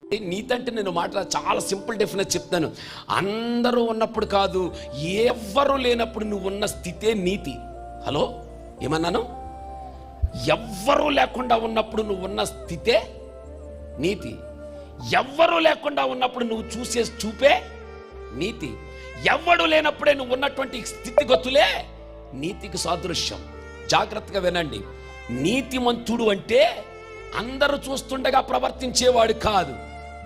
నీతి అంటే నేను చాలా సింపుల్ డెఫినేషన్ చెప్తాను. అందరూ ఉన్నప్పుడు కాదు, ఎవ్వరూ లేనప్పుడు నువ్వు ఉన్న స్థితే నీతి. హలో, ఏమన్నాను? ఎవ్వరూ లేకుండా ఉన్నప్పుడు నువ్వు ఉన్న స్థితే నీతి. ఎవ్వరూ లేకుండా ఉన్నప్పుడు నువ్వు చూపే నీతి. ఎవ్వడు లేనప్పుడే నువ్వు ఉన్నటువంటి స్థితిగతులే నీతికి సాదృశ్యం. జాగ్రత్తగా వినండి. నీతిమంతుడు అంటే అందరూ చూస్తుండగా ప్రవర్తించేవాడు కాదు,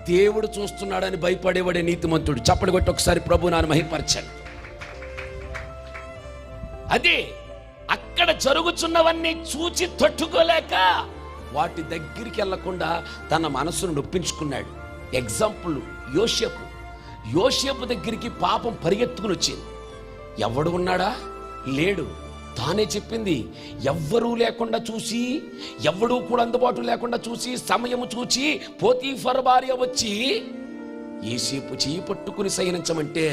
దేవుడు చూస్తున్నాడని భయపడేవాడే నీతిమంతుడు. చప్పటి కొట్టి ఒకసారి ప్రభు నాన్న మహిమపరచండి. అదే అక్కడ జరుగుతున్నవన్నీ చూచి తట్టుకోలేక వాటి దగ్గరికి వెళ్లకుండా తన మనసును నొప్పించుకున్నాడు. ఎగ్జాంపుల్ యోసేపు దగ్గరికి పాపం పరిగెత్తుకుని వచ్చింది. ఎవడు ఉన్నాడా? లేడు. తానే చెప్పింది. ఎవ్వరూ లేకుండా చూసి, ఎవడూ కూడా అందుబాటు లేకుండా చూసి, సమయము చూచి పోతీఫర్ భార్య వచ్చి యోసేపు చేయి పట్టుకుని సైనించమంటే,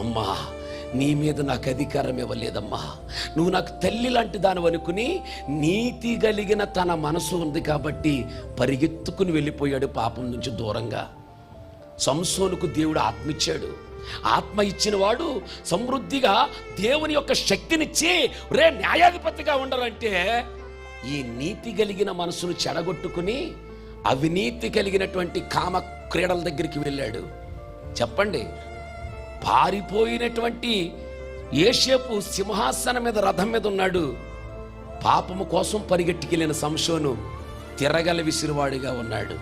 అమ్మా నీ మీద నాకు అధికారం ఇవ్వలేదమ్మా, నువ్వు నాకు తల్లి లాంటి దాని అనుకుని నీతి కలిగిన తన మనసు ఉంది కాబట్టి పరిగెత్తుకుని వెళ్ళిపోయాడు పాపం నుంచి దూరంగా. సంసోనుకు దేవుడు ఆత్మ ఇచ్చాడు. ఆత్మ ఇచ్చిన వాడు సమృద్ధిగా దేవుని యొక్క శక్తినిచ్చి న్యాయాధిపతిగా ఉండాలంటే ఈ నీతి కలిగిన మనసును చెడగొట్టుకుని అవినీతి కలిగినటువంటి కామ క్రీడల దగ్గరికి వెళ్ళాడు. చెప్పండి, పారిపోయినటువంటి యోసేపు సింహాసనం మీద, రథం మీద ఉన్నాడు. పాపము కోసం పరిగెట్టుకెళ్ళిన సంసోను తిరగల విసిరివాడిగా ఉన్నాడు.